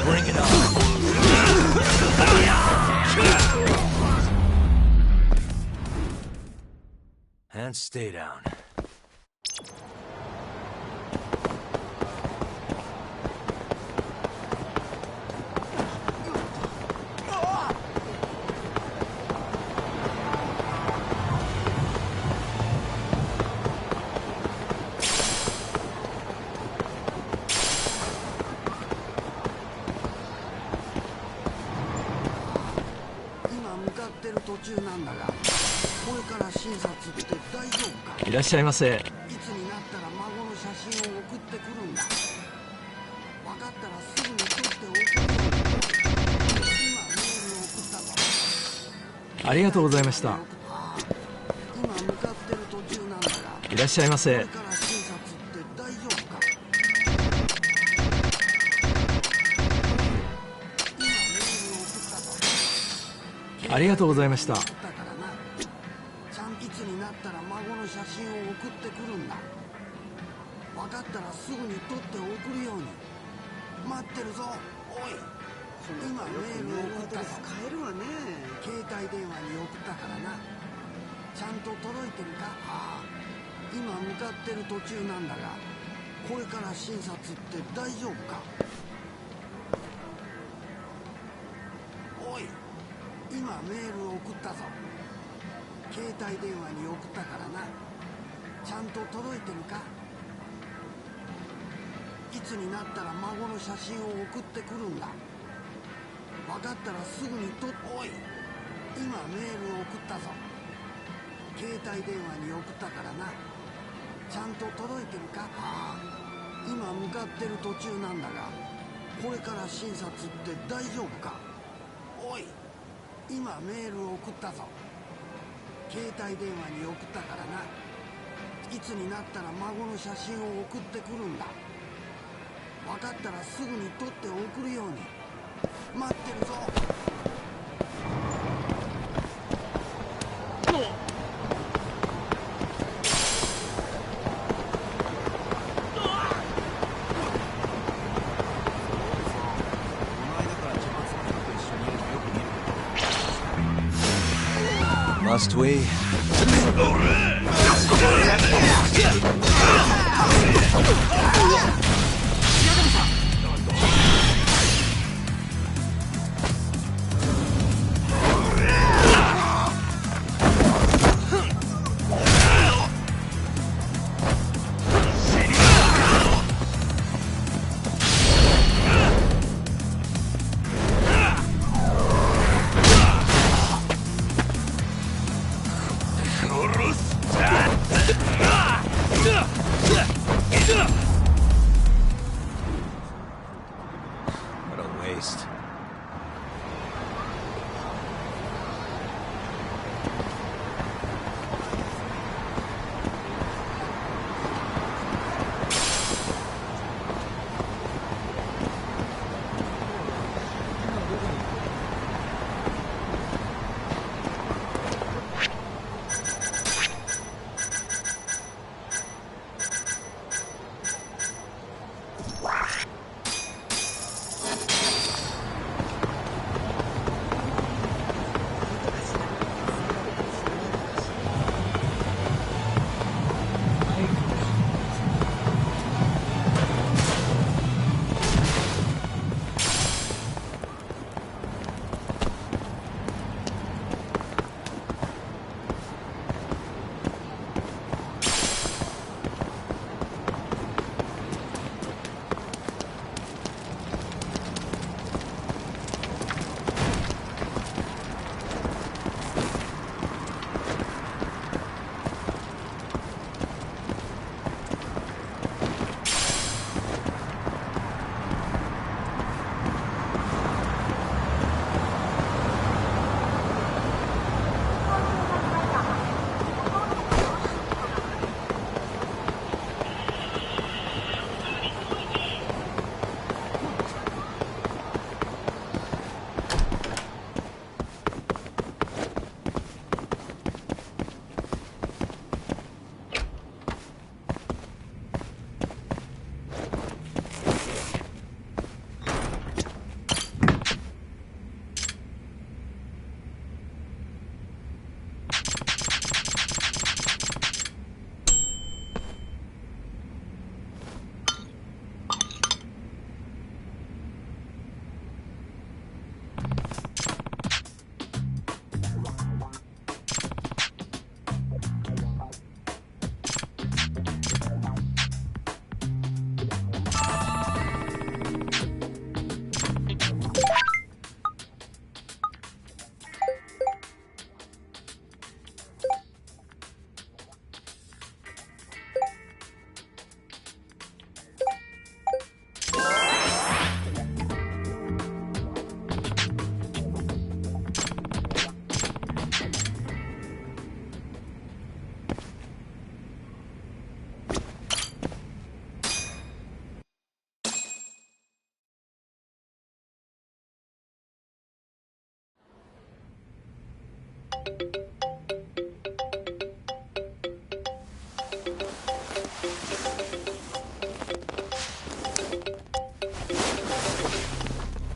Bring it on. And stay down.いらっしゃいませ。いつになったら孫の写真を送ってくるんだ。分かったらすぐに撮って送る。今メールを送ったぞ。ありがとうございました。今向かってる途中なんだが。いらっしゃいませ。これから診察って大丈夫か。今メールを送ったぞ。ありがとうございました。写真を送ってくるんだ。分かったらすぐに撮って送るように。待ってるぞ。おい、今メールを送ったぞ。使えるわね。携帯電話に送ったからな。ちゃんと届いてるか。ああ、今向かってる途中なんだが、これから診察って大丈夫か。おい、今メールを送ったぞ。携帯電話に送ったからな。ちゃんと届いてるか。いつになったら孫の写真を送ってくるんだ。分かったらすぐにおい、今メールを送ったぞ。携帯電話に送ったからな。ちゃんと届いてるか。ああ、今向かってる途中なんだが、これから診察って大丈夫か。おい、今メールを送ったぞ。携帯電話に送ったからな。いつになったら孫の写真を送ってくるんだ。分かったらすぐに撮って送るように。待ってるぞ。Must we?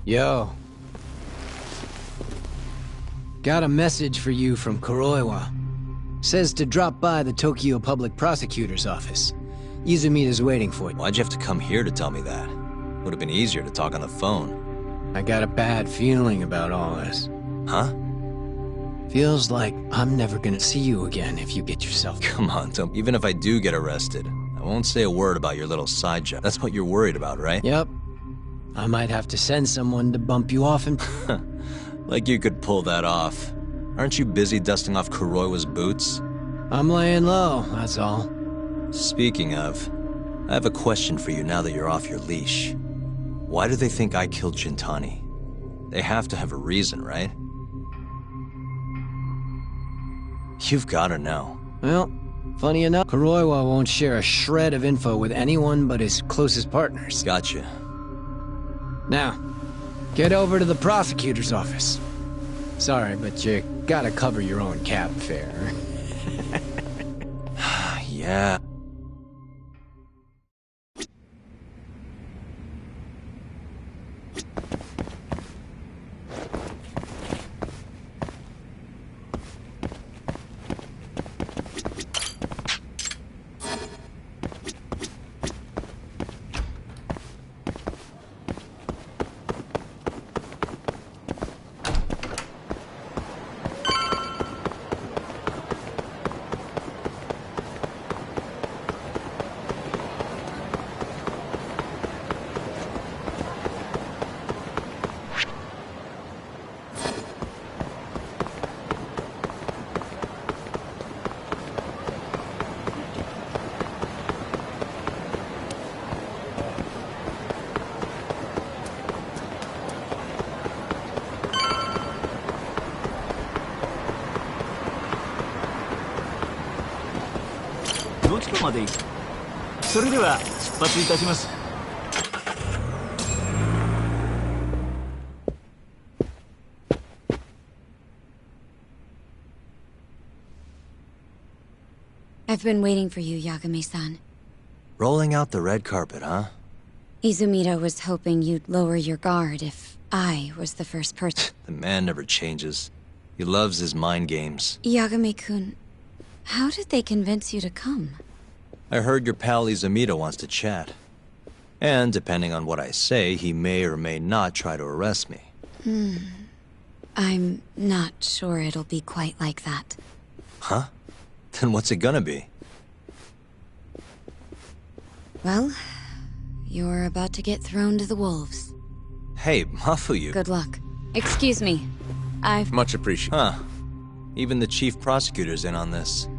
Yo. Got a message for you from Kuroiwa. Says to drop by the Tokyo Public Prosecutor's office. Izumita's waiting for you. Why'd you have to come here to tell me that? Would have been easier to talk on the phone. I got a bad feeling about all this. Huh? Feels like I'm never gonna see you again if you get yourself... Come on, Tom. Even if I do get arrested, I won't say a word about your little side job. That's what you're worried about, right? Yep. I might have to send someone to bump you off and... Like you could pull that off. Aren't you busy dusting off Kuroiwa's boots? I'm laying low, that's all. Speaking of, I have a question for you now that you're off your leash. Why do they think I killed Shintani? They have to have a reason, right? You've gotta know. Well, funny enough, Kuroiwa won't share a shred of info with anyone but his closest partners. Gotcha. Now, get over to the prosecutor's office. Sorry, but you gotta cover your own cab fare. Yeah. I've been waiting for you, Yagami-san. Rolling out the red carpet, huh? Izumita was hoping you'd lower your guard if I was the first person. The man never changes. He loves his mind games. Yagami-kun, how did they convince you to come? I heard your pal Izumita wants to chat. And depending on what I say, he may or may not try to arrest me. I'm not sure it'll be quite like that. Huh? Then what's it gonna be? Well, you're about to get thrown to the wolves. Hey, Mafuyu. Good luck. Excuse me. Much appreciated. Huh. Even the chief prosecutor's in on this.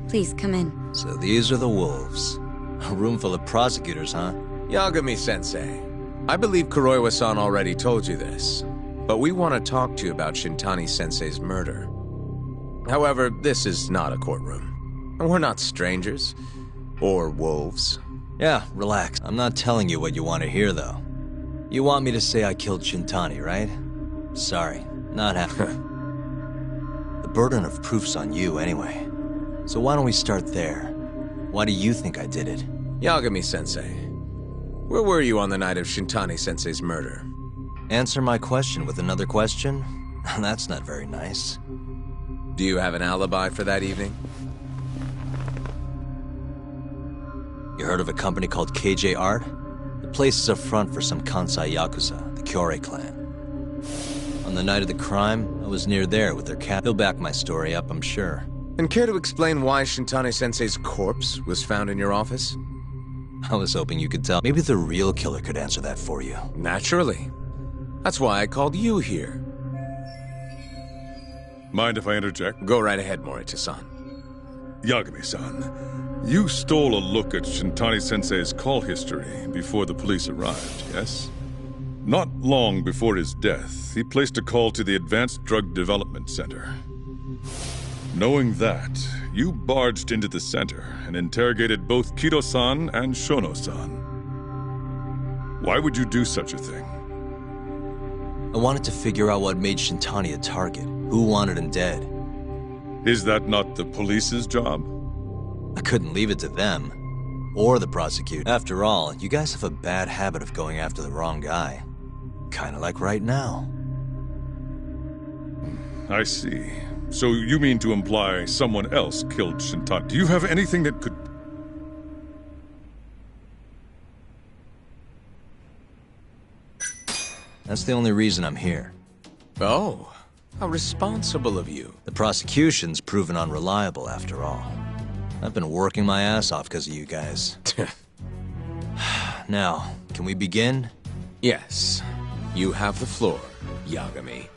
Please come in. So these are the wolves. A room full of prosecutors, huh? Yagami-sensei, I believe Kuroiwa-san already told you this, but we want to talk to you about Shintani-sensei's murder. However, this is not a courtroom. And we're not strangers. Or wolves. Yeah, relax. I'm not telling you what you want to hear, though. You want me to say I killed Shintani, right? Sorry, not happening. The burden of proof's on you, anyway. So why don't we start there? Why do you think I did it? Yagami-sensei, where were you on the night of Shintani-sensei's murder? Answer my question with another question? That's not very nice. Do you have an alibi for that evening? You heard of a company called KJ Art? The place is a front for some Kansai Yakuza, the Kyorei clan. On the night of the crime, I was near there with their cap. They'll back my story up, I'm sure. And care to explain why Shintani-sensei's corpse was found in your office? I was hoping you could tell. Maybe the real killer could answer that for you. Naturally. That's why I called you here. Mind if I interject? Go right ahead, Morita-san. Yagami-san, you stole a look at Shintani-sensei's call history before the police arrived, yes? Not long before his death, he placed a call to the Advanced Drug Development Center. Knowing that, you barged into the center and interrogated both Kido-san and Shono-san. Why would you do such a thing? I wanted to figure out what made Shintani a target. Who wanted him dead? Is that not the police's job? I couldn't leave it to them. Or the prosecutor. After all, you guys have a bad habit of going after the wrong guy. Kinda like right now. I see. So you mean to imply someone else killed Shintani? Do you have anything that could... That's the only reason I'm here. Oh, how responsible of you. The prosecution's proven unreliable, after all. I've been working my ass off because of you guys. Now, can we begin? Yes, you have the floor, Yagami.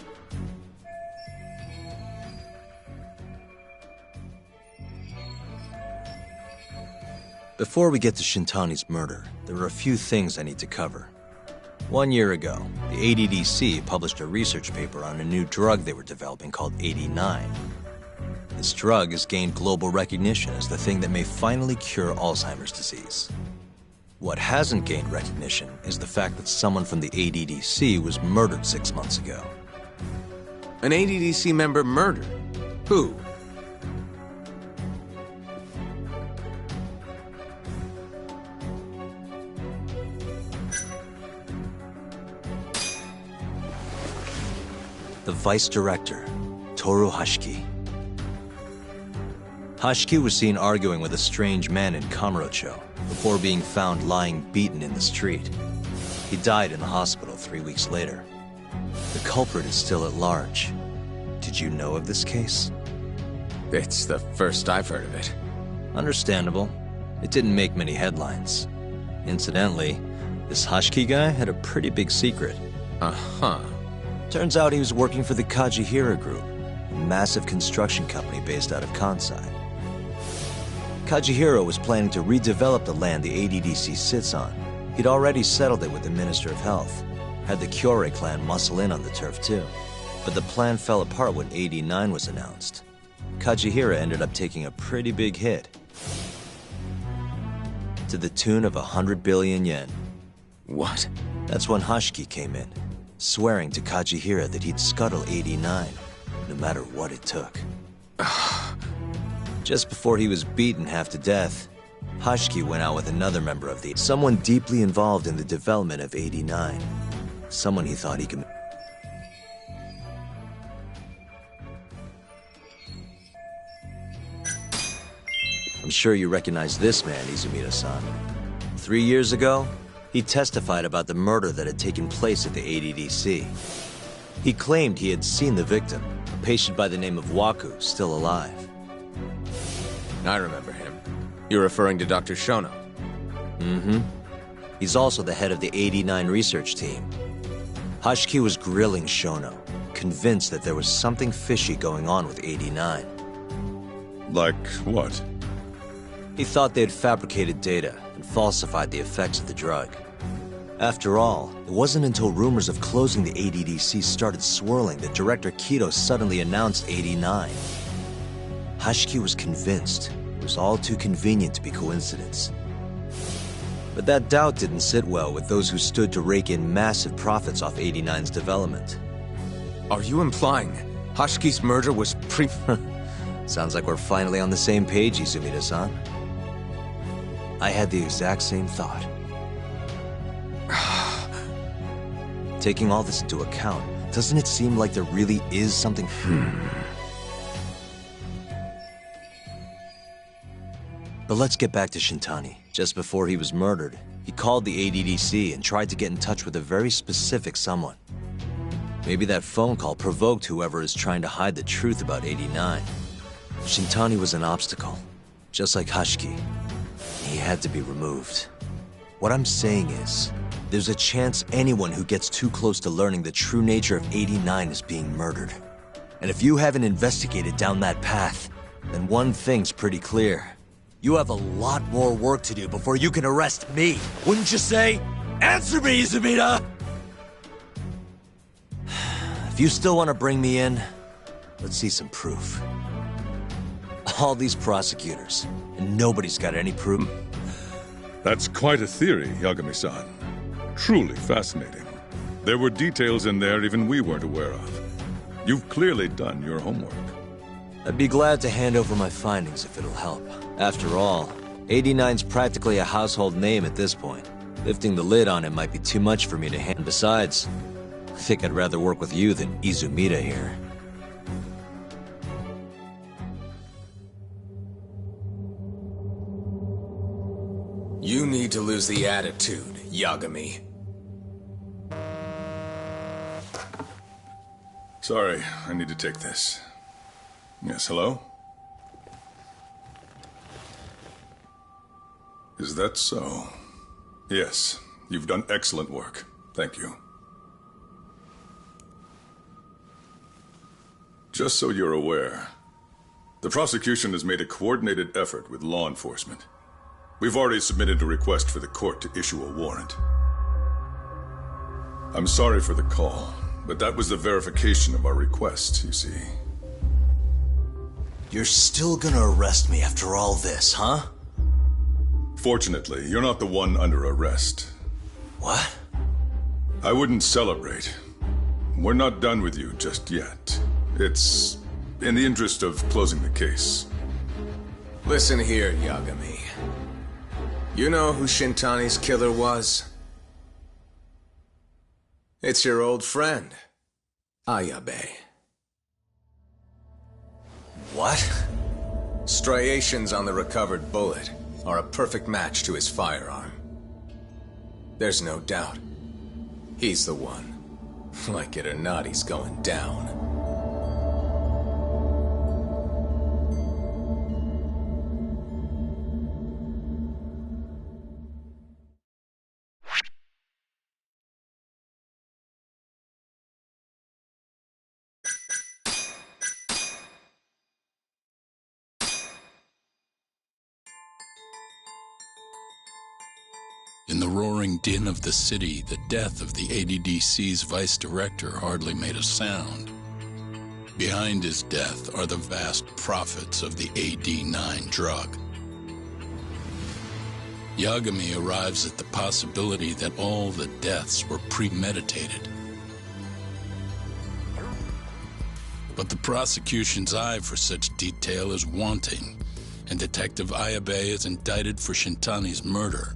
Before we get to Shintani's murder, there are a few things I need to cover. 1 year ago, the ADDC published a research paper on a new drug they were developing called 89. This drug has gained global recognition as the thing that may finally cure Alzheimer's disease. What hasn't gained recognition is the fact that someone from the ADDC was murdered 6 months ago. An ADDC member murdered? Who? The vice director, Toru Hashiki. Hashiki was seen arguing with a strange man in Kamurocho before being found lying beaten in the street. He died in the hospital 3 weeks later. The culprit is still at large. Did you know of this case? It's the first I've heard of it. Understandable. It didn't make many headlines. Incidentally, this Hashiki guy had a pretty big secret. Uh-huh. Turns out he was working for the Kajihira Group, a massive construction company based out of Kansai. Kajihira was planning to redevelop the land the ADDC sits on. He'd already settled it with the Minister of Health, had the Kyorei clan muscle in on the turf too. But the plan fell apart when 89 was announced. Kajihira ended up taking a pretty big hit, to the tune of 100 billion yen. What? That's when Hashiki came in, swearing to Kajihira that he'd scuttle 89, no matter what it took. Just before he was beaten half to death, Hashiki went out with another member of someone deeply involved in the development of 89. Someone he thought he could... I'm sure you recognize this man, Izumida-san. 3 years ago, he testified about the murder that had taken place at the ADDC. He claimed he had seen the victim, a patient by the name of Waku, still alive. I remember him. You're referring to Dr. Shono? Mm-hmm. He's also the head of the 89 research team. Hashiki was grilling Shono, convinced that there was something fishy going on with 89. Like what? He thought they had fabricated data and falsified the effects of the drug. After all, it wasn't until rumors of closing the ADDC started swirling that Director Kido suddenly announced 89. Hashiki was convinced it was all too convenient to be coincidence. But that doubt didn't sit well with those who stood to rake in massive profits off 89's development. Are you implying Hashiki's murder was Sounds like we're finally on the same page, Izumida-san. I had the exact same thought. Taking all this into account, doesn't it seem like there really is something... But let's get back to Shintani. Just before he was murdered, he called the ADDC and tried to get in touch with a very specific someone. Maybe that phone call provoked whoever is trying to hide the truth about 89. Shintani was an obstacle, just like Hashiki. He had to be removed. What I'm saying is, there's a chance anyone who gets too close to learning the true nature of 89 is being murdered. And if you haven't investigated down that path, then one thing's pretty clear. You have a lot more work to do before you can arrest me, wouldn't you say? Answer me, Izumida! If you still want to bring me in, let's see some proof. All these prosecutors, and nobody's got any proof. That's quite a theory, Yagami-san. Truly fascinating. There were details in there even we weren't aware of. You've clearly done your homework. I'd be glad to hand over my findings if it'll help. After all, 89's practically a household name at this point. Lifting the lid on it might be too much for me to handle. Besides, Think I'd rather work with you than Izumida here. You need to lose the attitude, Yagami. Sorry, I need to take this. Yes, hello? Is that so? Yes, you've done excellent work. Thank you. Just so you're aware, the prosecution has made a coordinated effort with law enforcement. We've already submitted a request for the court to issue a warrant. I'm sorry for the call, but that was the verification of our request, you see. You're still gonna arrest me after all this, huh? Fortunately, you're not the one under arrest. What? I wouldn't celebrate. We're not done with you just yet. It's in the interest of closing the case. Listen here, Yagami. You know who Shintani's killer was? It's your old friend, Ayabe. What? Striations on the recovered bullet are a perfect match to his firearm. There's no doubt. He's the one. Like it or not, he's going down. In the roaring din of the city, the death of the ADDC's vice director hardly made a sound. Behind his death are the vast profits of the AD9 drug. Yagami arrives at the possibility that all the deaths were premeditated. But the prosecution's eye for such detail is wanting, and Detective Ayabe is indicted for Shintani's murder.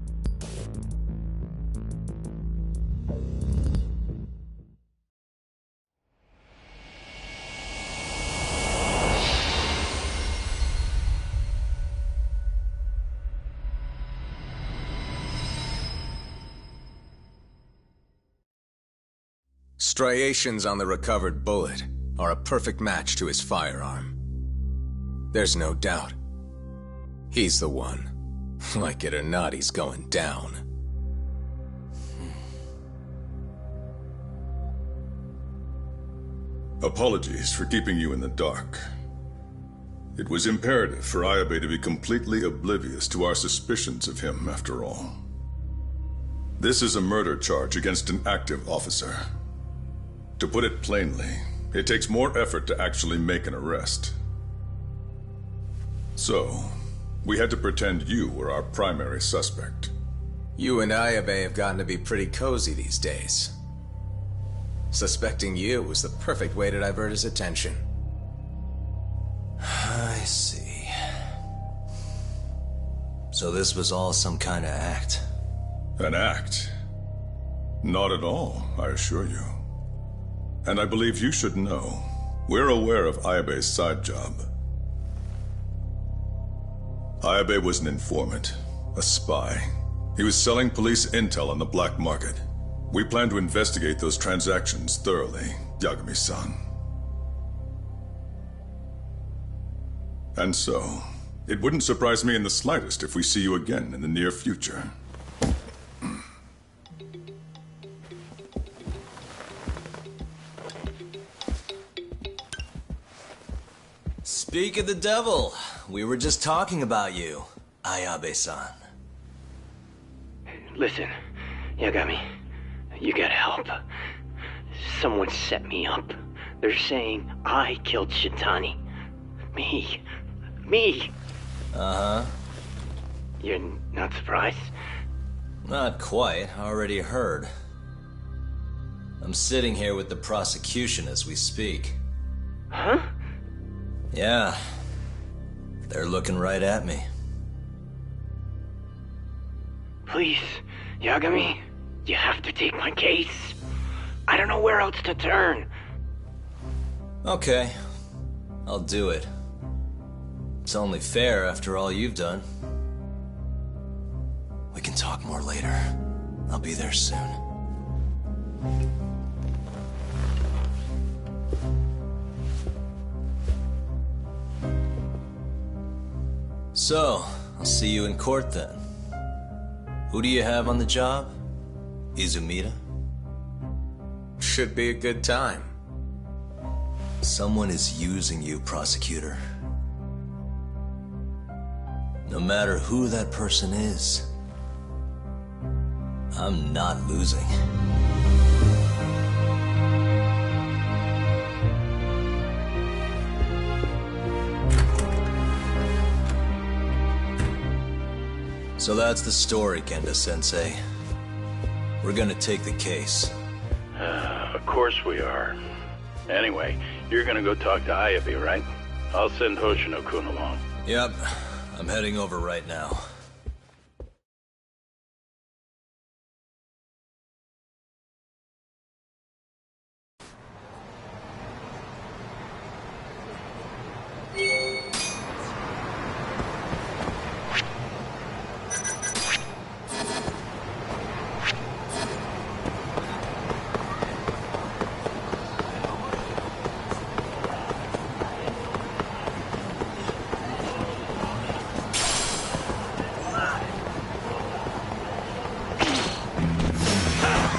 Striations on the recovered bullet are a perfect match to his firearm. There's no doubt. He's the one. Like it or not, he's going down. Apologies for keeping you in the dark. It was imperative for Ayabe to be completely oblivious to our suspicions of him, after all. This is a murder charge against an active officer. To put it plainly, it takes more effort to actually make an arrest. So, we had to pretend you were our primary suspect. You and Ayabe have gotten to be pretty cozy these days. Suspecting you was the perfect way to divert his attention. I see. So this was all some kind of act? An act? Not at all, I assure you. And I believe you should know, we're aware of Ayabe's side job. Ayabe was an informant, a spy. He was selling police intel on the black market. We plan to investigate those transactions thoroughly, Yagami-san. And so, it wouldn't surprise me in the slightest if we see you again in the near future. Speak of the devil, we were just talking about you, Ayabe-san. Listen, Yagami, you gotta help. Someone set me up. They're saying I killed Shintani. Me. Uh-huh. You're not surprised? Not quite, already heard. I'm sitting here with the prosecution as we speak. Huh? Yeah. They're looking right at me. Please, Yagami, you have to take my case. I don't know where else to turn. Okay. I'll do it. It's only fair after all you've done. We can talk more later. I'll be there soon. So, I'll see you in court then. Who do you have on the job? Izumida? Should be a good time. Someone is using you, prosecutor. No matter who that person is, I'm not losing. So that's the story, Kenda-sensei. We're gonna take the case. Of course we are. Anyway, you're gonna go talk to Ayabe, right? I'll send Hoshino-kun along. Yep, I'm heading over right now.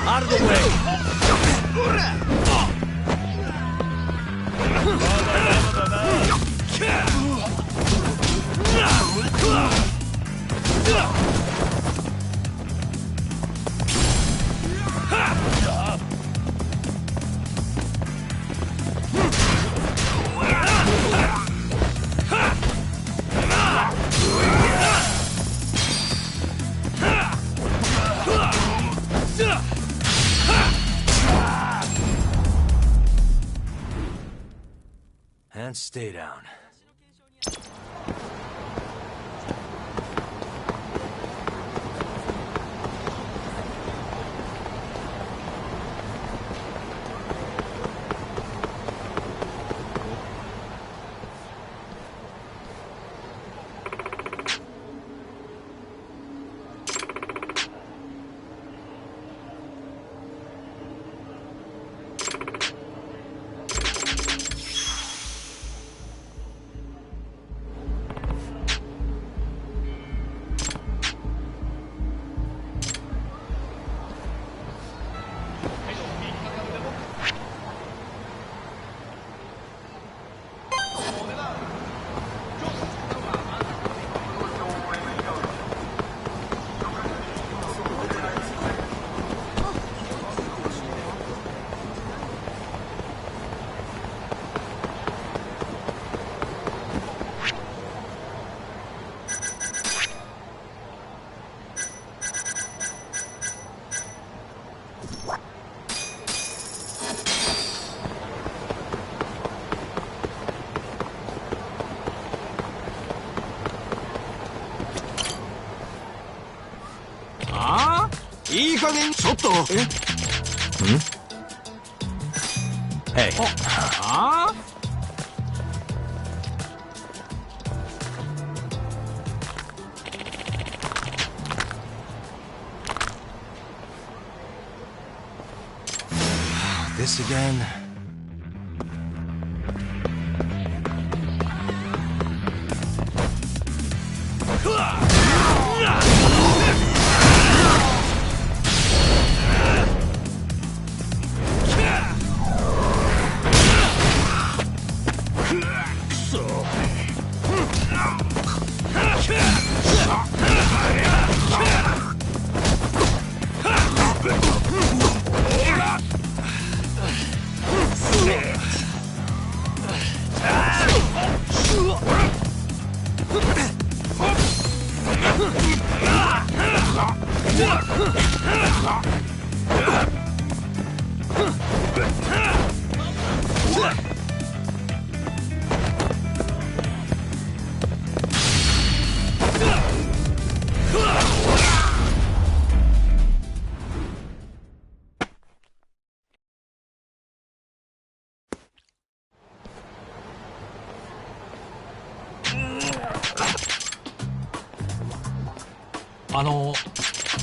Out of the And stay down. Hey. This again?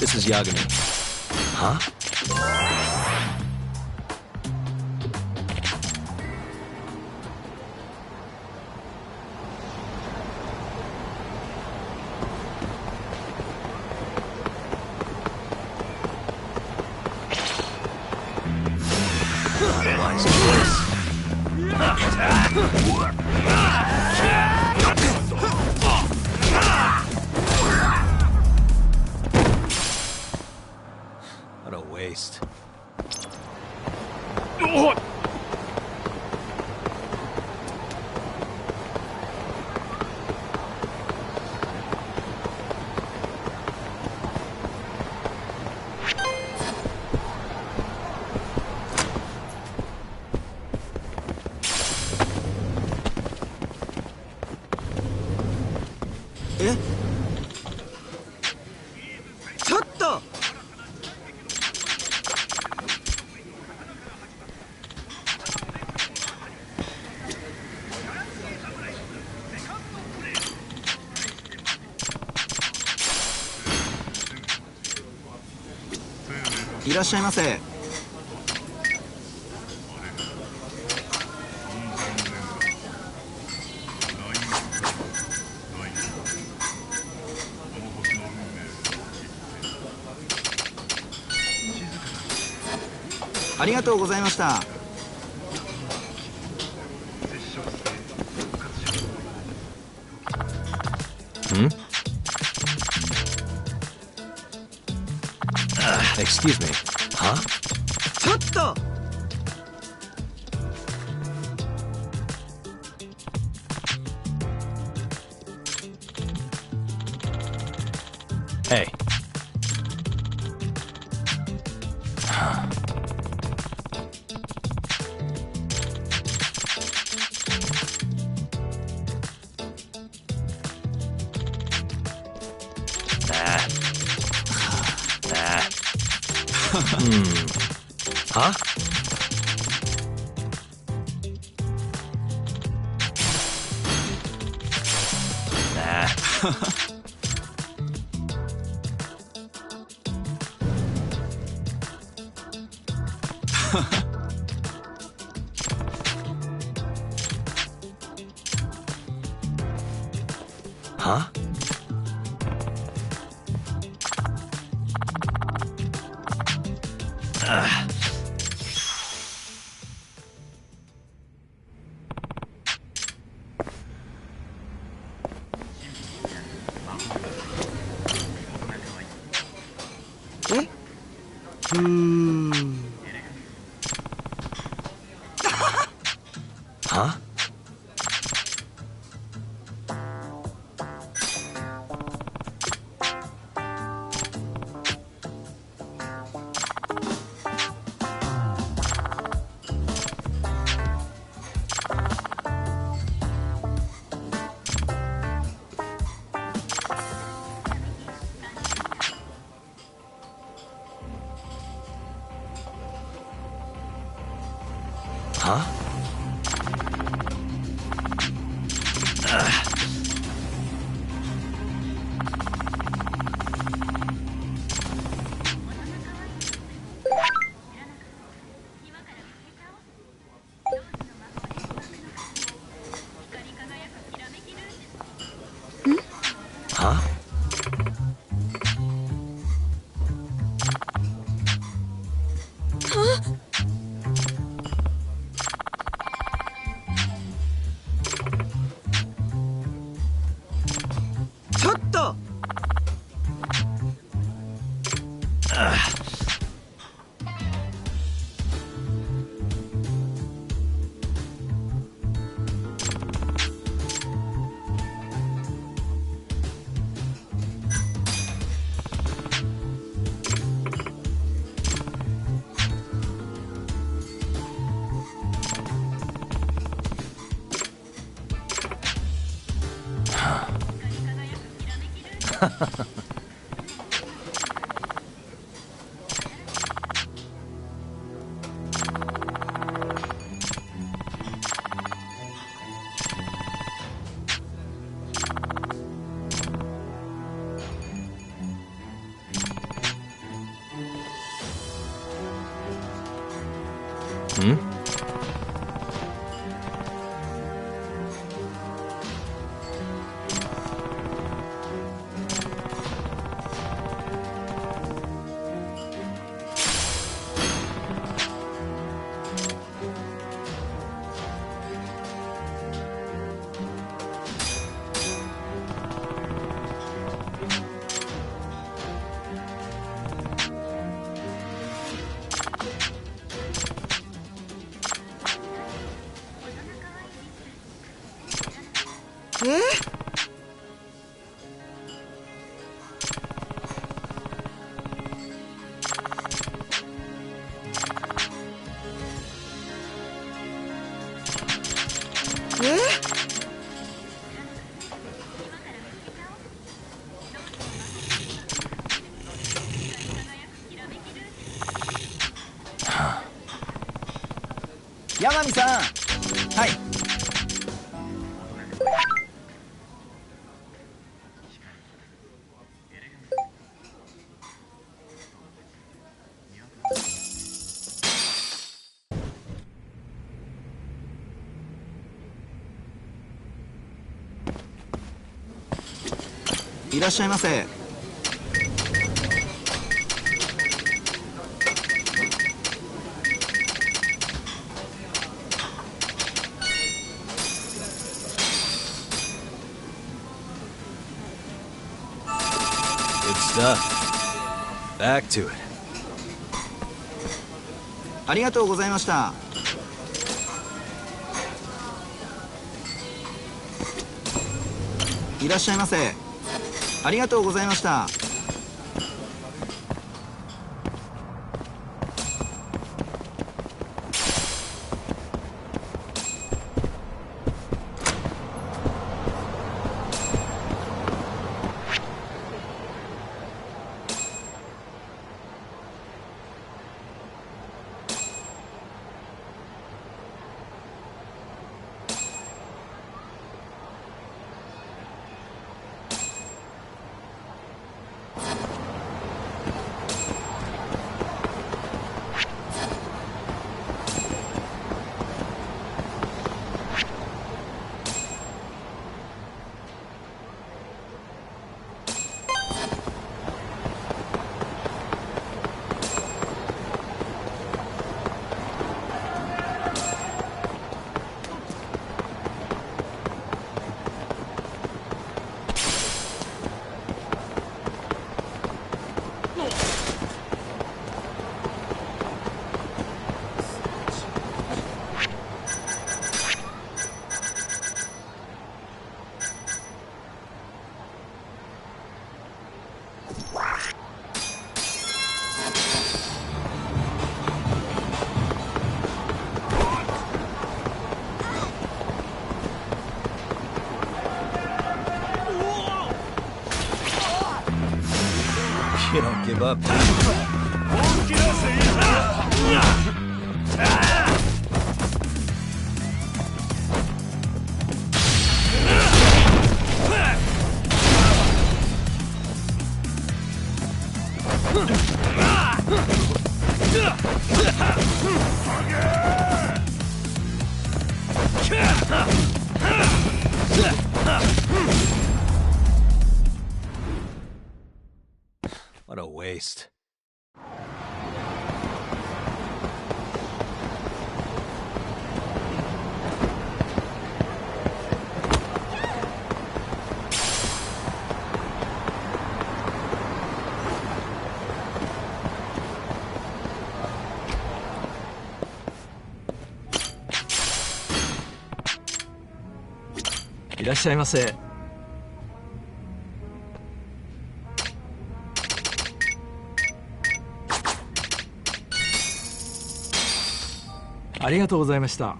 This is Yagami. Huh? What a waste.え？ちょっと！いらっしゃいませ。ありがとうございました。Excuse me. Huh? ちょっと！ Hey. Huh? Huh? Huh? Huh? Huh? Hmm?山見さん、はい。いらっしゃいませ。Back to it. ありがとうございました。いらっしゃいませ。ありがとうございました。You don't give up. What a waste. Iらっしゃいませ。ありがとうございました。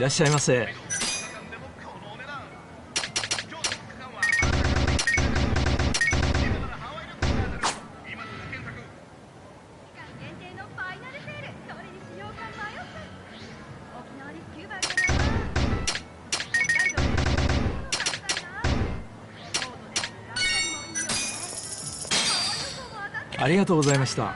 らっしゃいませ。ありがとうございました。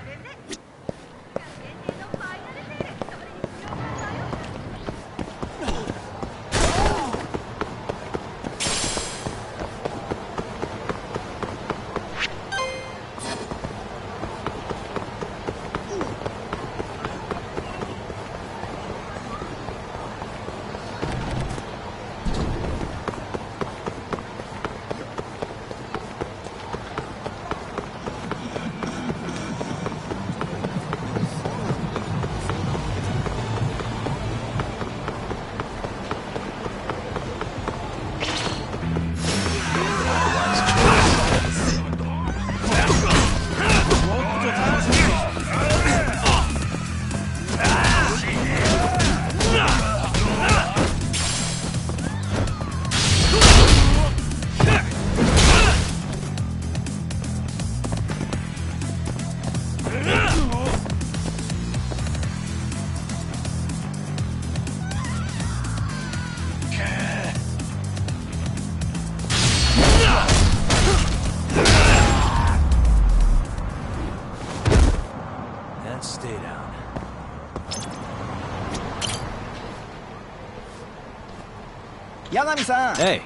八神さん。Hey.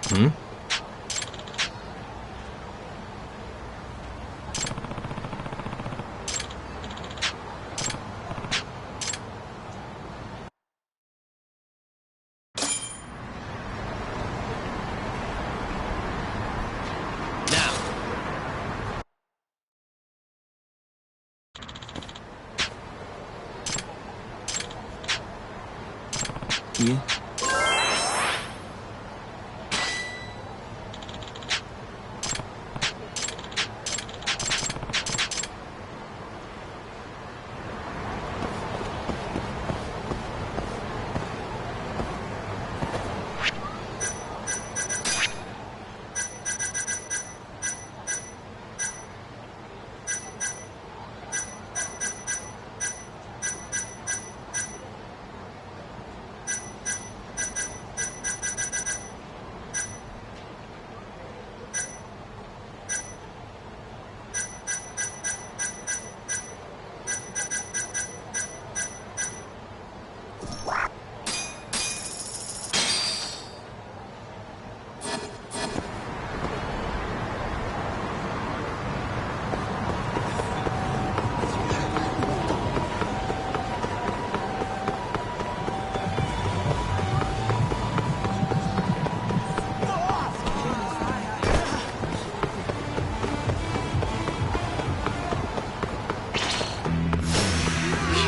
Hmm? Yeah.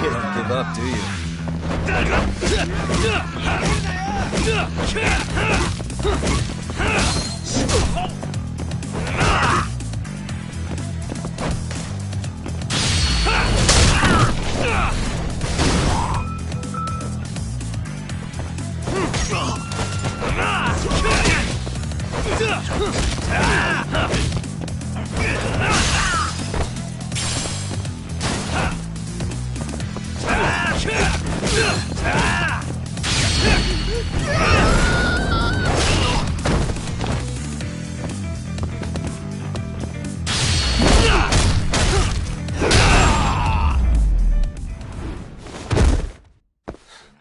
You don't give up, do you?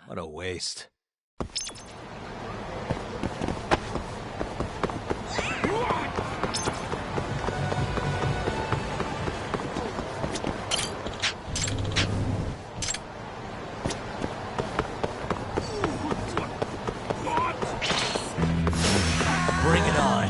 What a waste. Bring it on.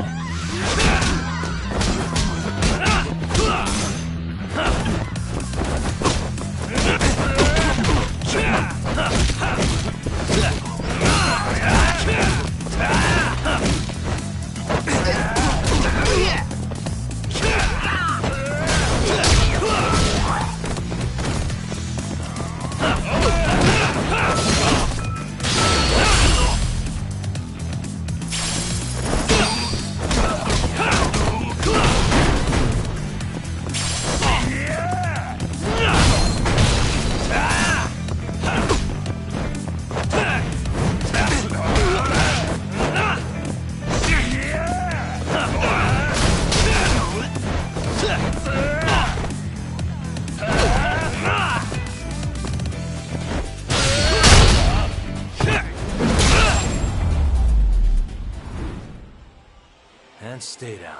and stay down.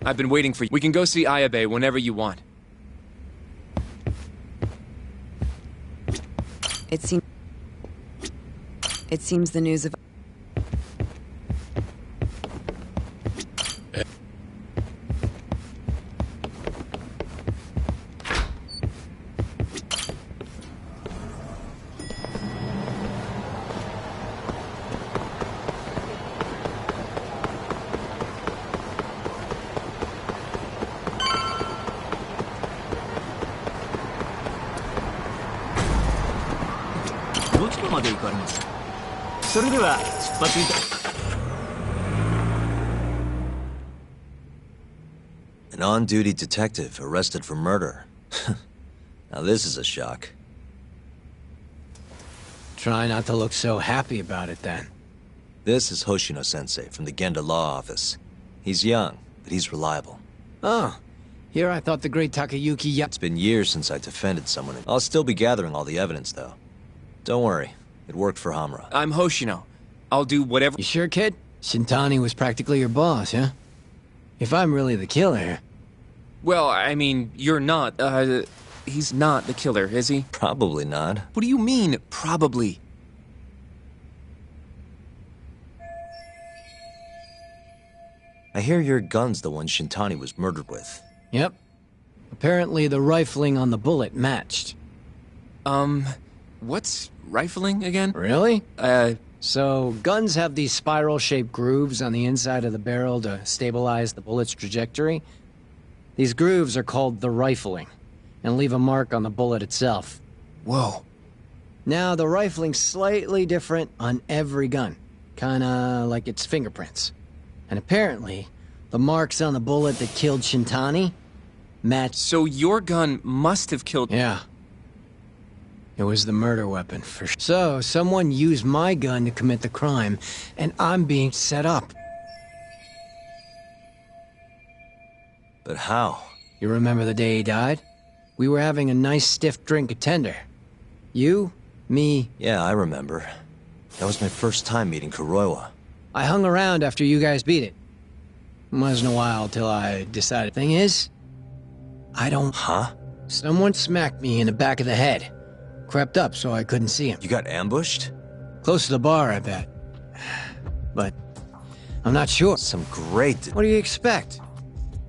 I've been waiting for you. We can go see Ayabe whenever you want. It seems the news of... An on-duty detective arrested for murder. Now this is a shock. Try not to look so happy about it, then. This is Hoshino-sensei from the Genda Law Office. He's young, but he's reliable. Oh, here I thought the great Takayuki It's been years since I defended someone. I'll still be gathering all the evidence, though. Don't worry, it worked for Hamura. I'm Hoshino. I'll do whatever... You sure, kid? Shintani was practically your boss, huh? If I'm really the killer... Well, I mean, you're not, he's not the killer, is he? Probably not. What do you mean, probably? I hear your gun's the one Shintani was murdered with. Yep. Apparently the rifling on the bullet matched. What's rifling again? Really? So guns have these spiral-shaped grooves on the inside of the barrel to stabilize the bullet's trajectory. These grooves are called the rifling, and leave a mark on the bullet itself. Whoa. Now, the rifling's slightly different on every gun. Kinda like its fingerprints. And apparently, the marks on the bullet that killed Shintani match... So your gun must have killed... Yeah. It was the murder weapon, for sure. So, someone used my gun to commit the crime, and I'm being set up. But how? You remember the day he died? We were having a nice stiff drink at Tender. You, me... Yeah, I remember. That was my first time meeting Kuroiwa. I hung around after you guys beat it. Wasn't a while till I decided. Thing is, I don't... Huh? Someone smacked me in the back of the head. Crept up so I couldn't see him. You got ambushed? Close to the bar, I bet. But I'm not sure. Some great... What do you expect?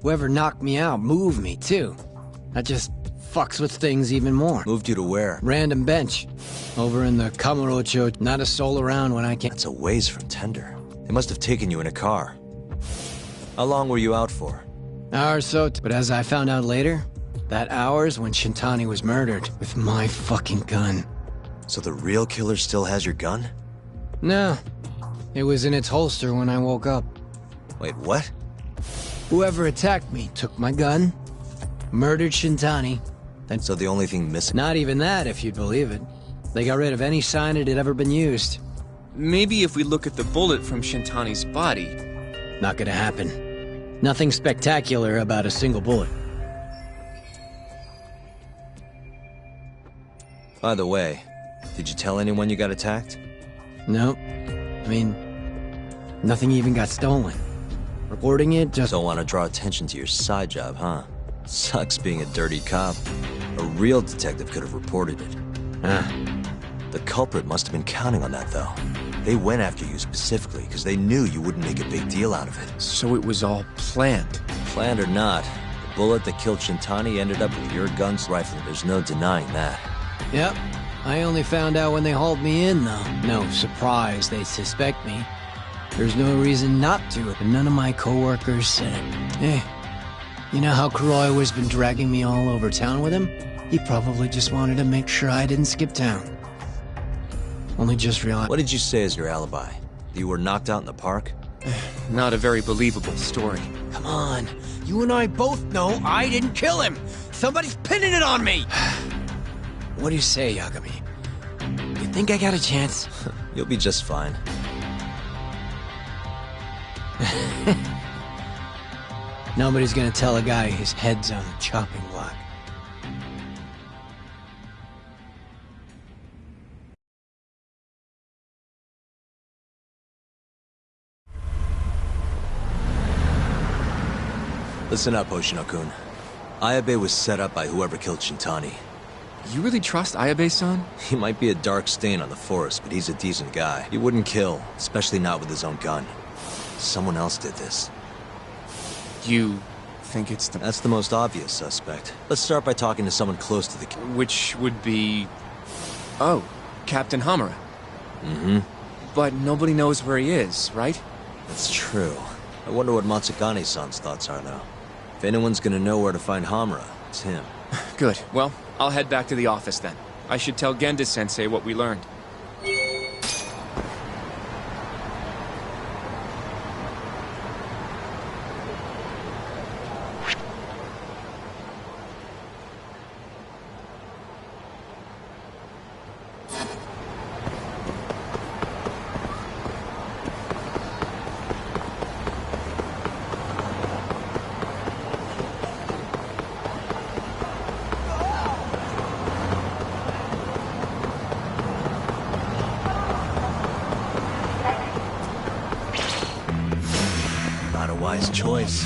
Whoever knocked me out moved me, too. That just fucks with things even more. Moved you to where? Random bench. Over in the Kamurocho. Not a soul around when I came. That's a ways from Tender. They must have taken you in a car. How long were you out for? Hour or so, but as I found out later, that hour's when Shintani was murdered with my fucking gun. So the real killer still has your gun? No. It was in its holster when I woke up. Wait, what? Whoever attacked me took my gun, murdered Shintani, then... So the only thing missing... Not even that, if you'd believe it. They got rid of any sign it had ever been used. Maybe if we look at the bullet from Shintani's body... Not gonna happen. Nothing spectacular about a single bullet. By the way, did you tell anyone you got attacked? No. I mean, nothing even got stolen. Reporting it just... Don't want to draw attention to your side job, huh? Sucks being a dirty cop. A real detective could have reported it. The culprit must have been counting on that, though. They went after you specifically because they knew you wouldn't make a big deal out of it. So it was all planned? Planned or not, the bullet that killed Shintani ended up with your gun's rifle. There's no denying that. Yep. I only found out when they hauled me in, though. No surprise they suspect me. There's no reason not to, but none of my coworkers said it. You know how Kuroiwa's been dragging me all over town with him? He probably just wanted to make sure I didn't skip town. Only just realized... What did you say as your alibi? That you were knocked out in the park? Not a very believable story. Come on. You and I both know I didn't kill him. Somebody's pinning it on me. What do you say, Yagami? You think I got a chance? You'll be just fine. Nobody's gonna tell a guy his head's on the chopping block. Listen up, Hoshino-kun. Ayabe was set up by whoever killed Shintani. You really trust Ayabe-san? He might be a dark stain on the force, but he's a decent guy. He wouldn't kill, especially not with his own gun. Someone else did this. You think it's the... That's the most obvious suspect. Let's start by talking to someone close to the... Which would be... Oh, Captain Hamura. Mm-hmm. But nobody knows where he is, right? That's true. I wonder what Matsugane-san's thoughts are, though. If anyone's gonna know where to find Hamura, it's him. Good. Well, I'll head back to the office then. I should tell Genda-sensei what we learned. Not a wise choice.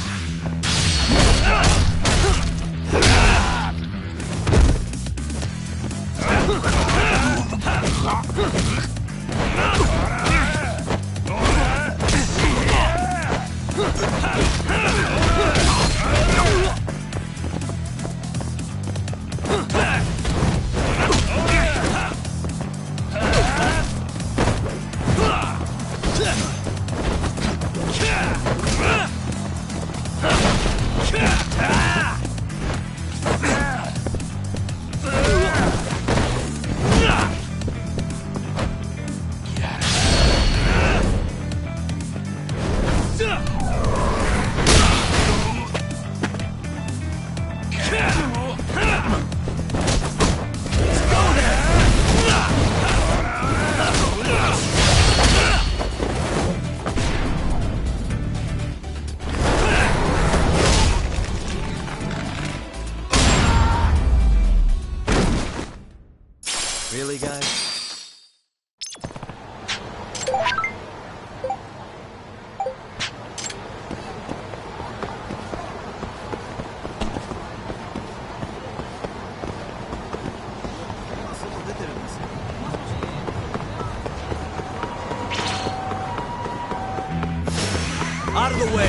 Really, guys? Out of the way!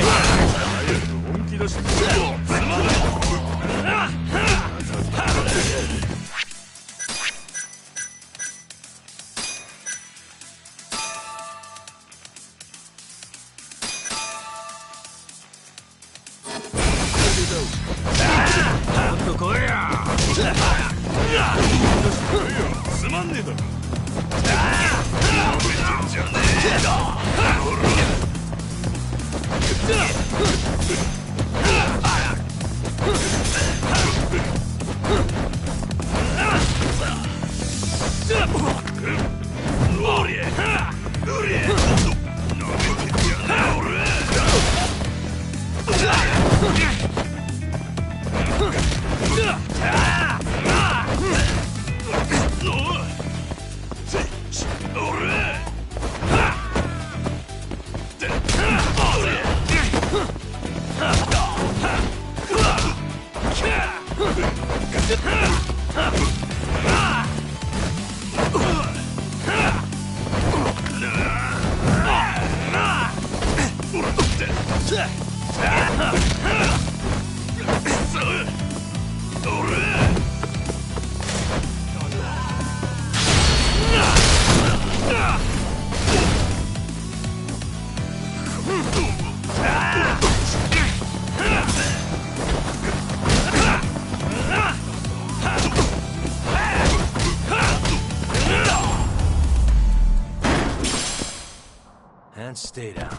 and stay down.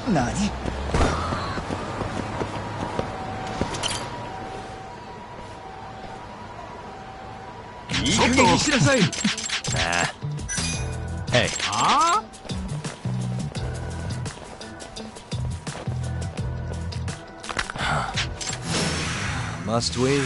Nani? Nah. Hey. Must we?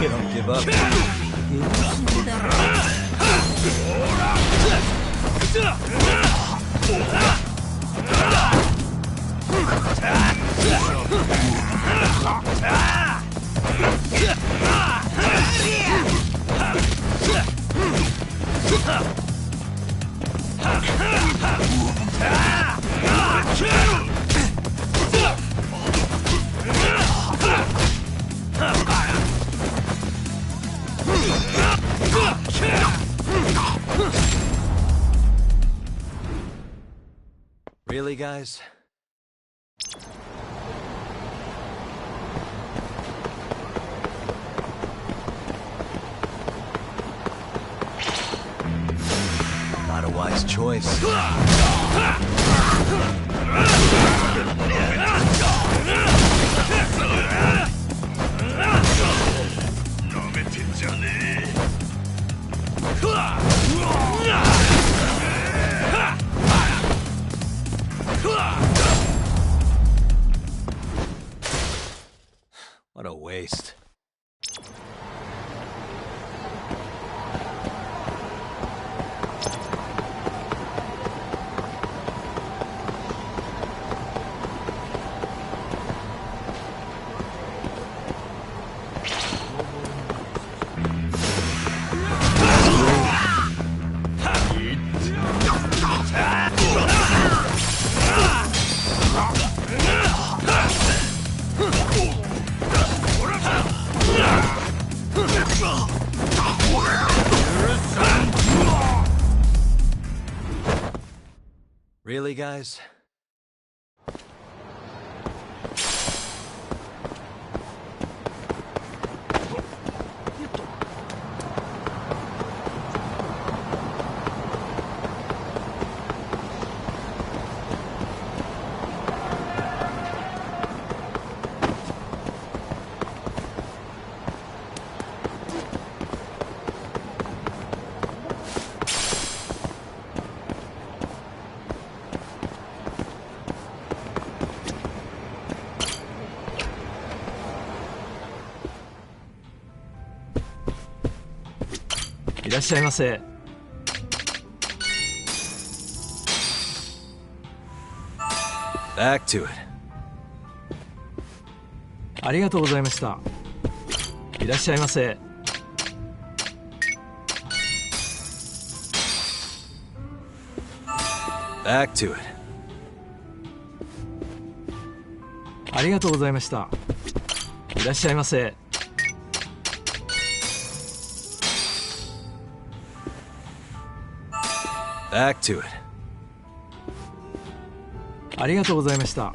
You don't give up. Really, guys? Not a wise choice. What a waste. Really, guys? らっしゃいませ。Back to it. ありがとうございました。いらっしゃいませ。Back to it. ありがとうございました。いらっしゃいませ。Back to it. ありがとうございました。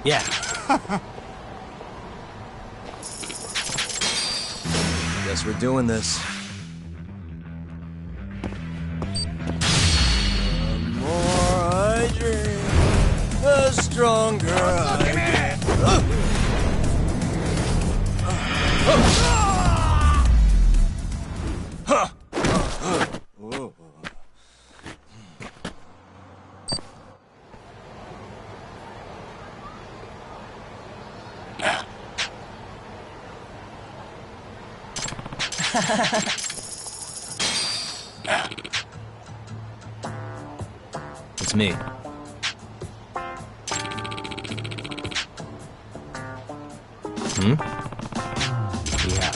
Yeah. Guess we're doing this. The more I dream, the stronger I get. It's me. Hmm? Yeah.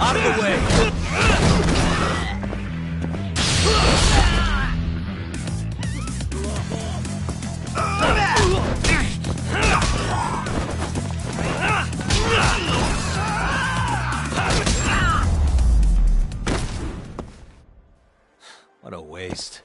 Out of the way! What a waste.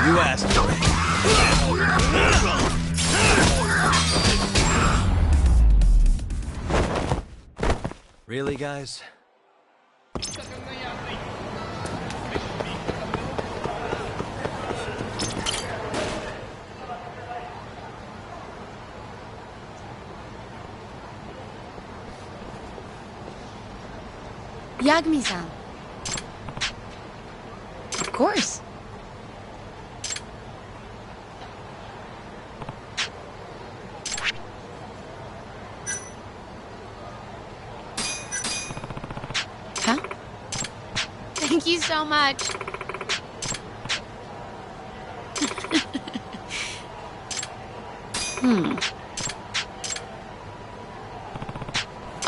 You asked for it. Really, guys? Yagami-san. Of course. Huh? Thank you so much.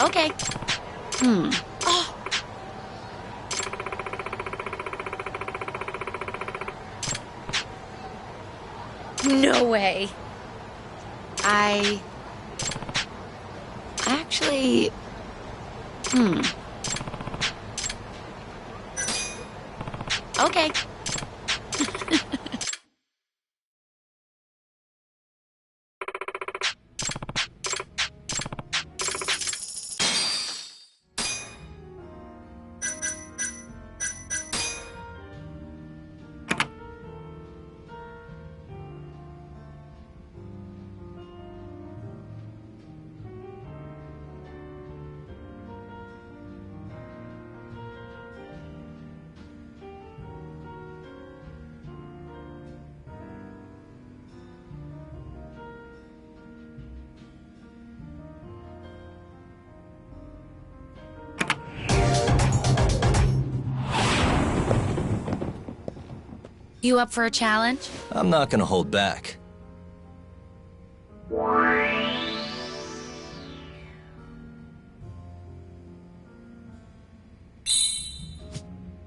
Okay. Oh. No way. I actually... Okay. You up for a challenge? I'm not gonna hold back.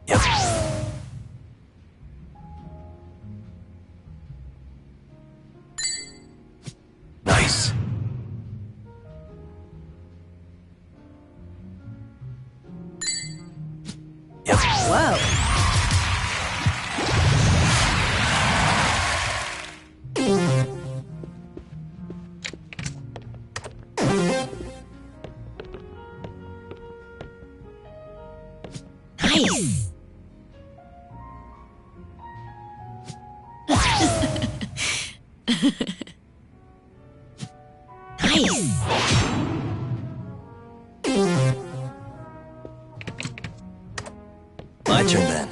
Yep. Nice. Yep. Whoa. Nice. Nice. My turn then.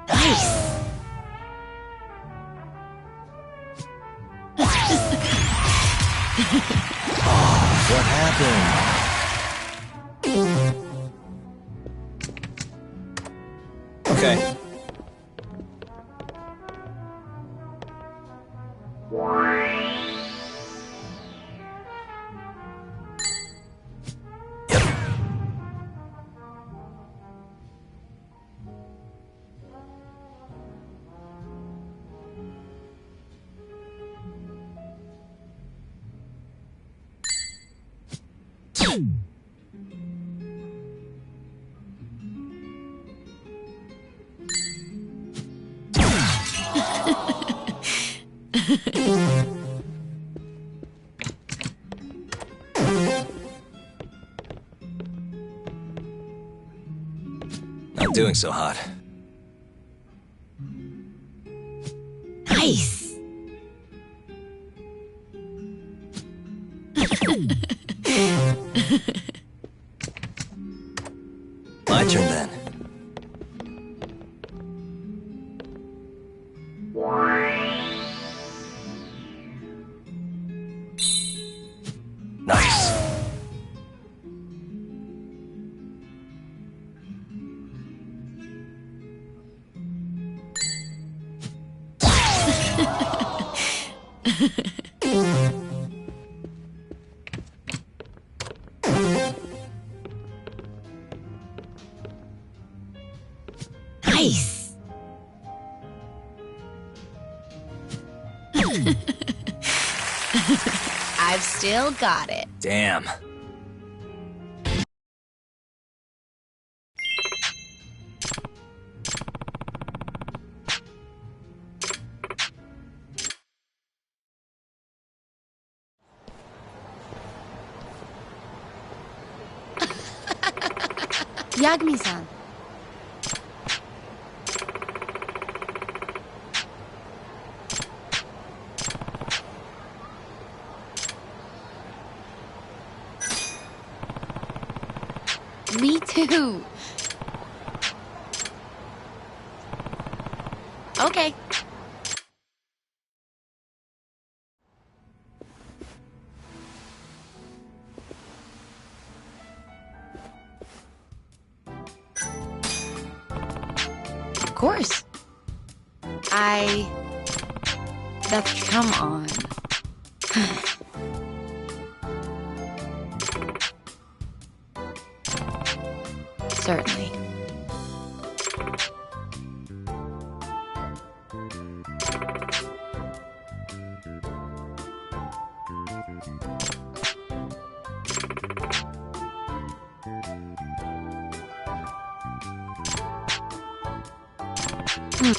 Nice. What happened? Okay. Yep. Not doing so hot. Nice. My turn then. Nice. Nice. I've still got it. Damn. Yagami-san. Me too. Okay. Of course. Come on. Certainly.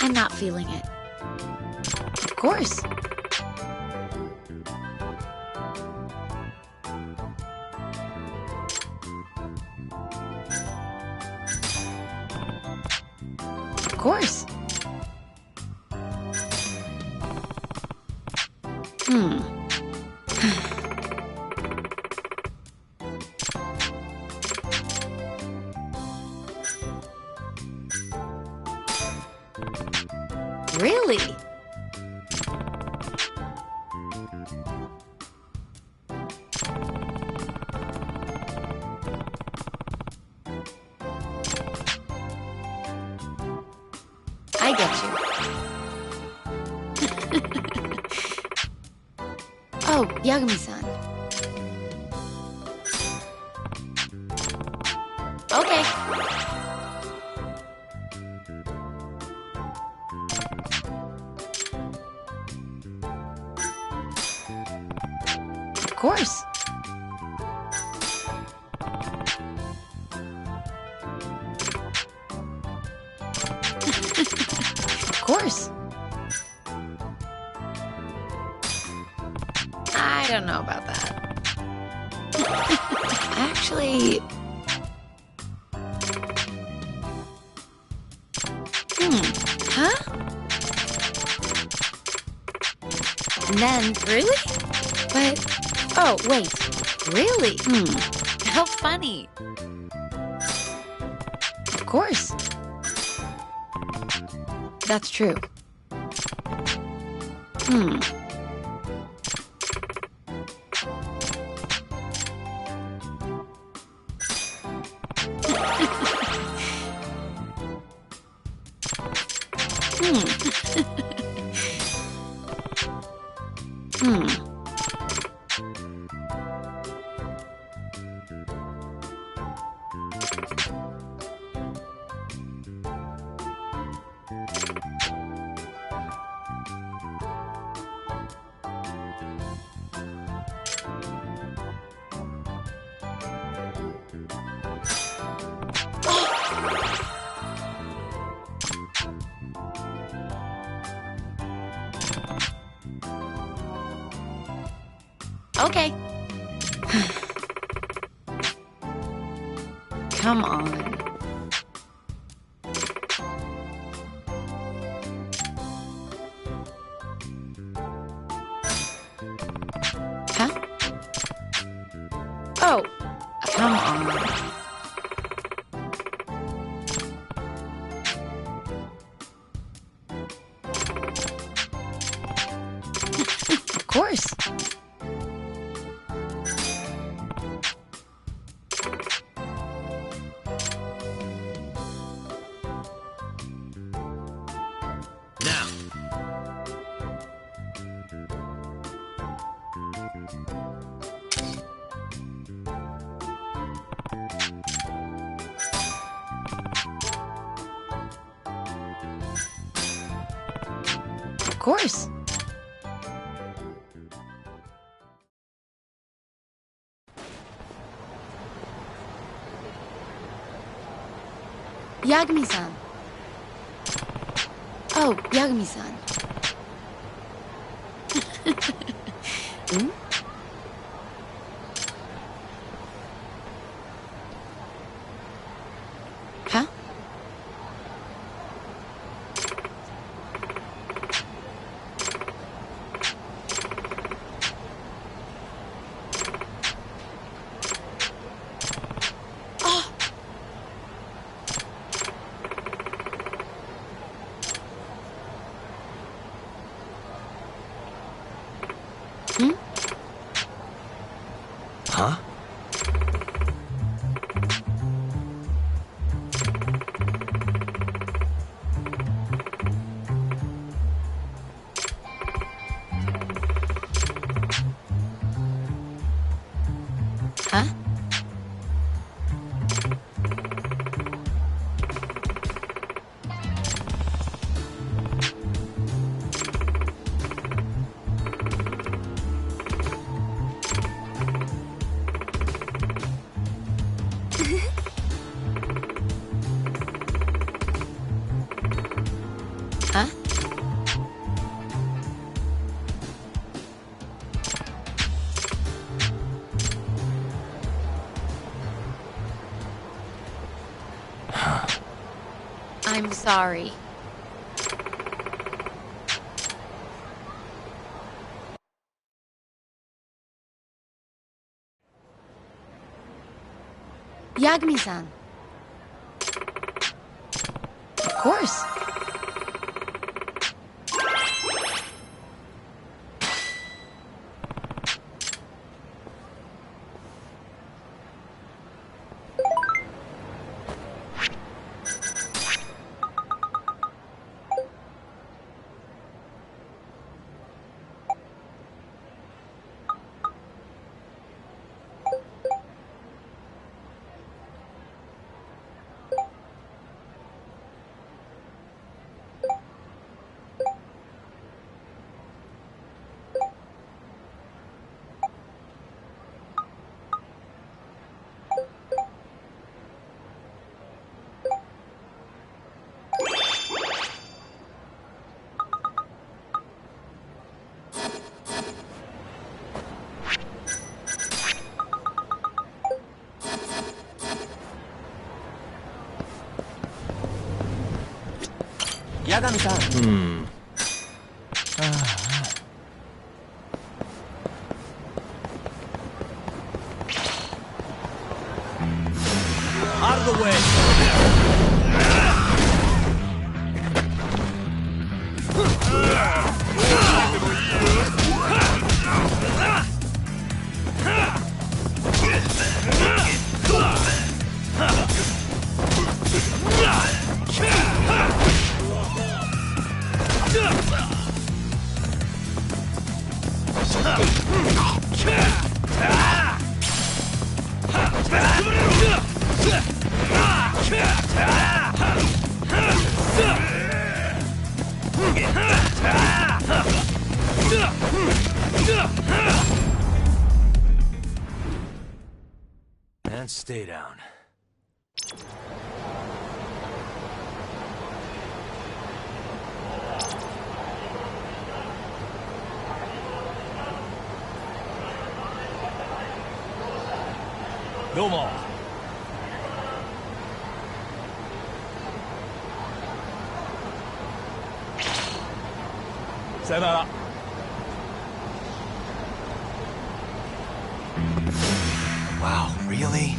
I'm not feeling it. Of course. course. Really? I get you. Oh, Yagami-san. Okay. Of course. Of course. I don't know about that. Actually... Huh? And then, really? But, oh, wait. Really? How funny. Of course. That's true. Okay. Come on. Huh? Oh, come on. Of course. Of course. Yagami-san. Oh, Yagami-san. Huh? Huh? Huh? Huh? I'm sorry. Yagami-san. Of course. Hmm. Out of the way! And stay down. No more. Sayonara. Wow, really?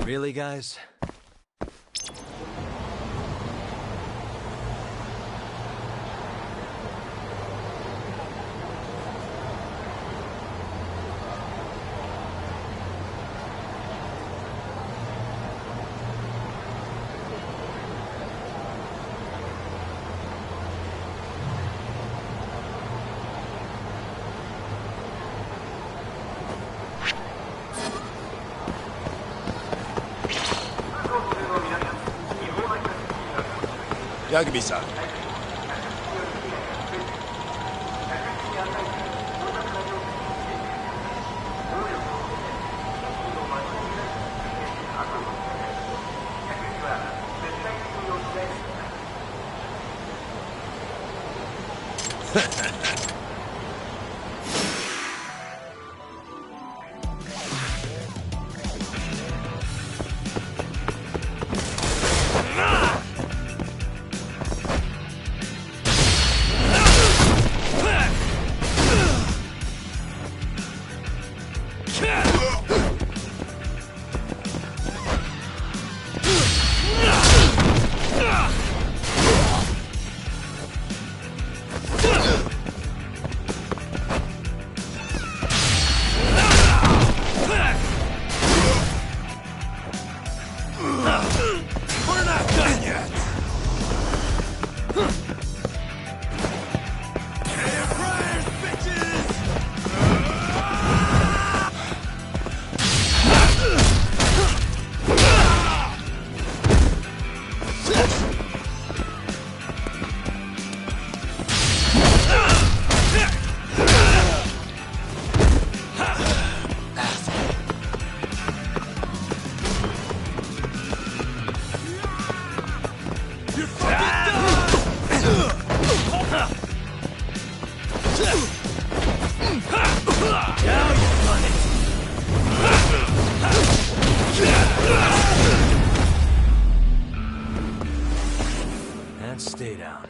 Really, guys? Yagami-san. And stay down.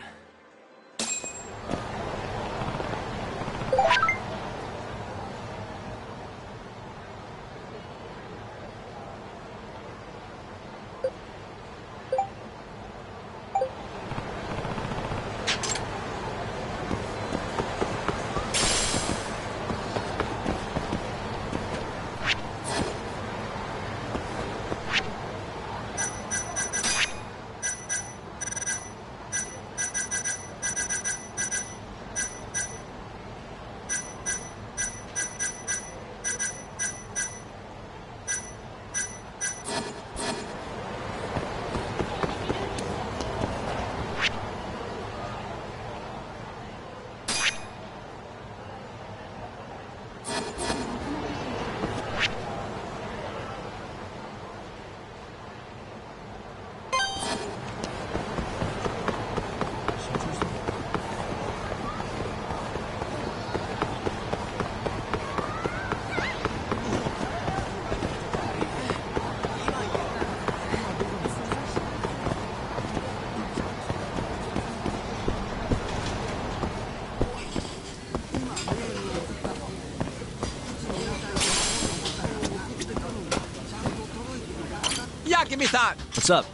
Yakumi-san! What's up?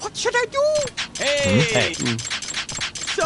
What should I do? Hey! So,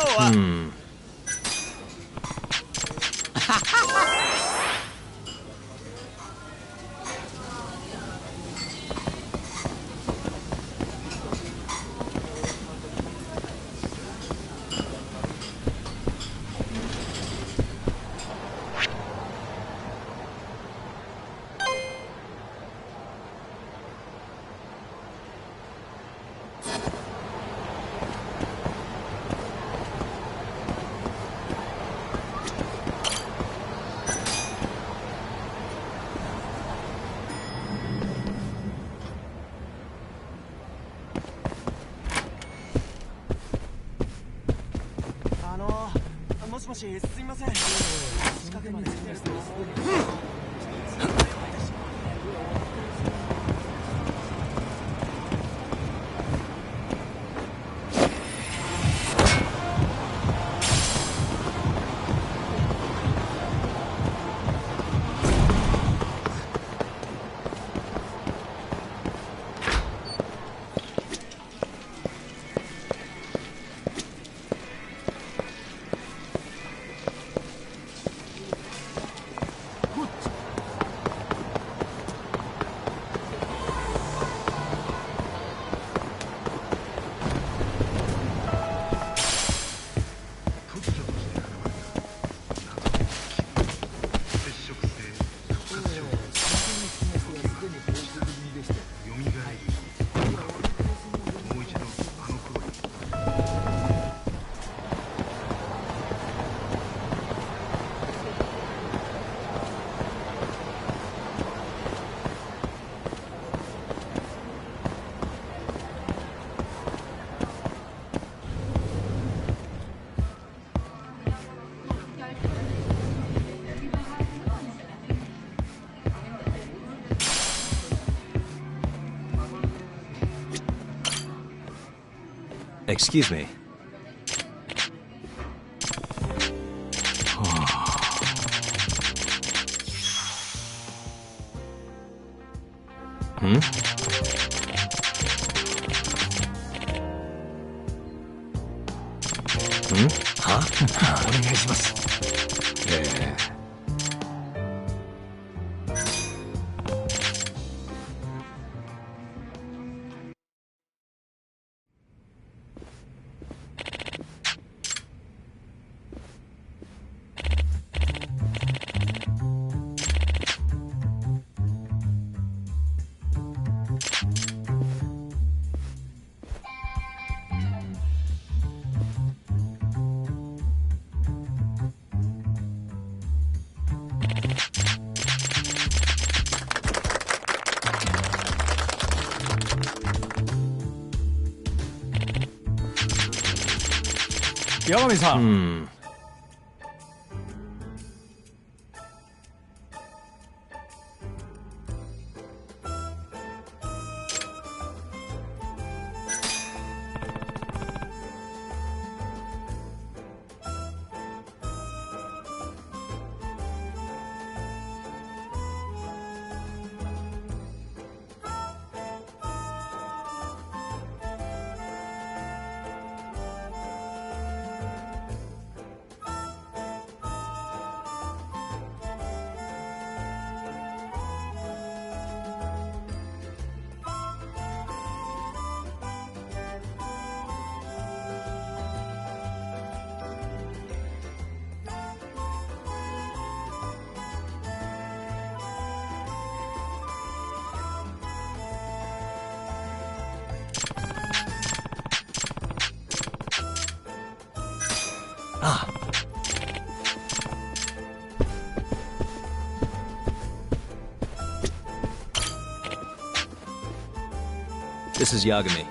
Excuse me. 八神さん。This is Yagami.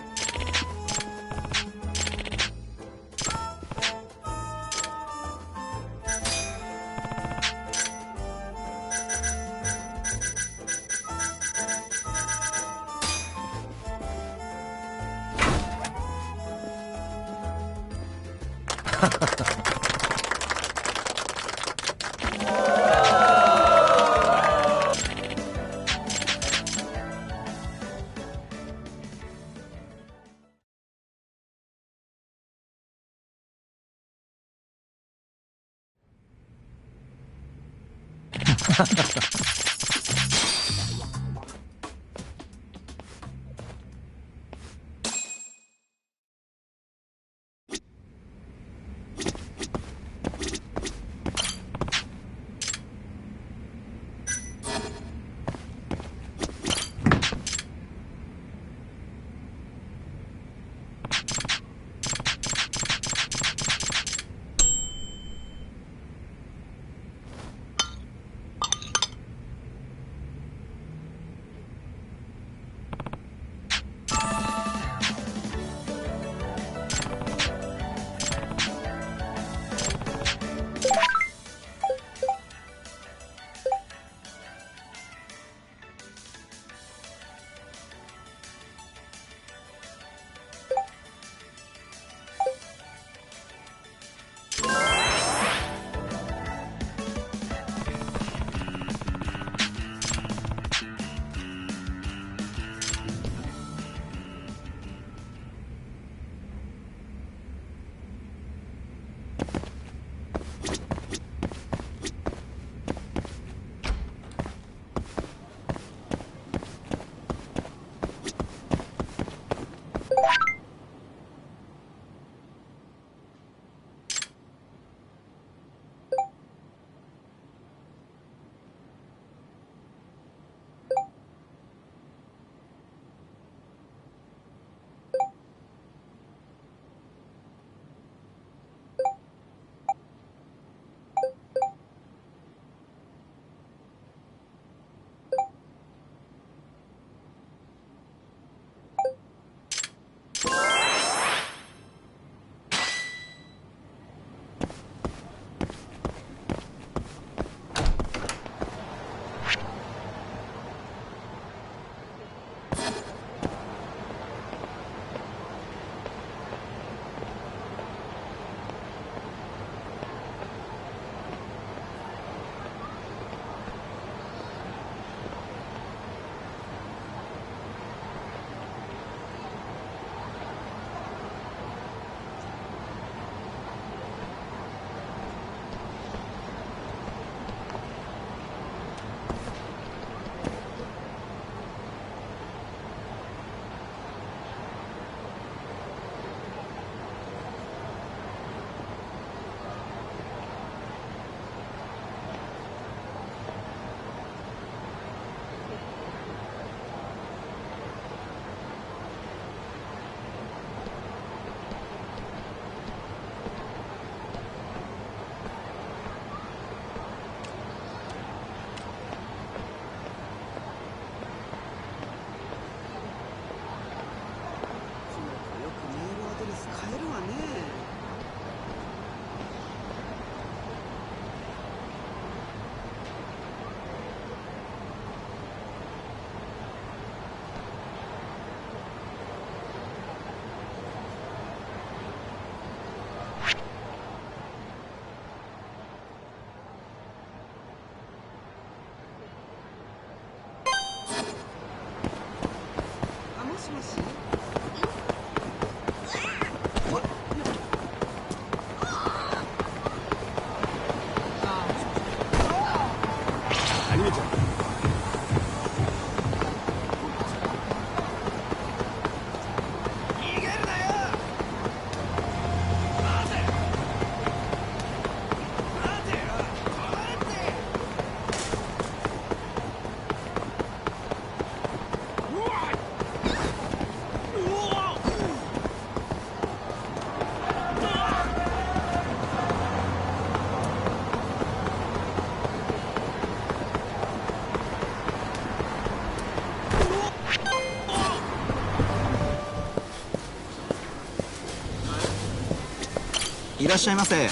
いらっしゃいませ。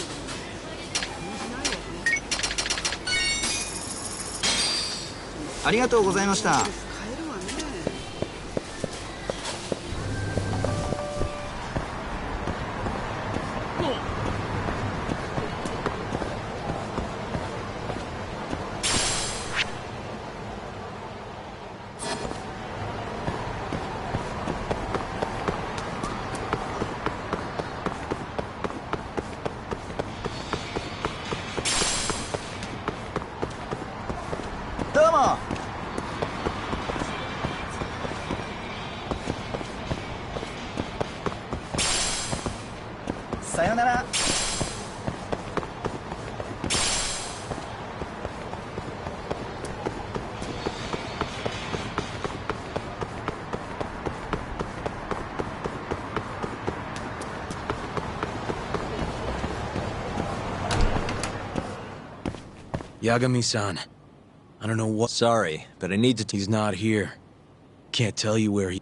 ありがとうございました。どうも。さよなら。Yagami-san. I don't know what... Sorry, but I need to... He's not here. Can't tell you where he...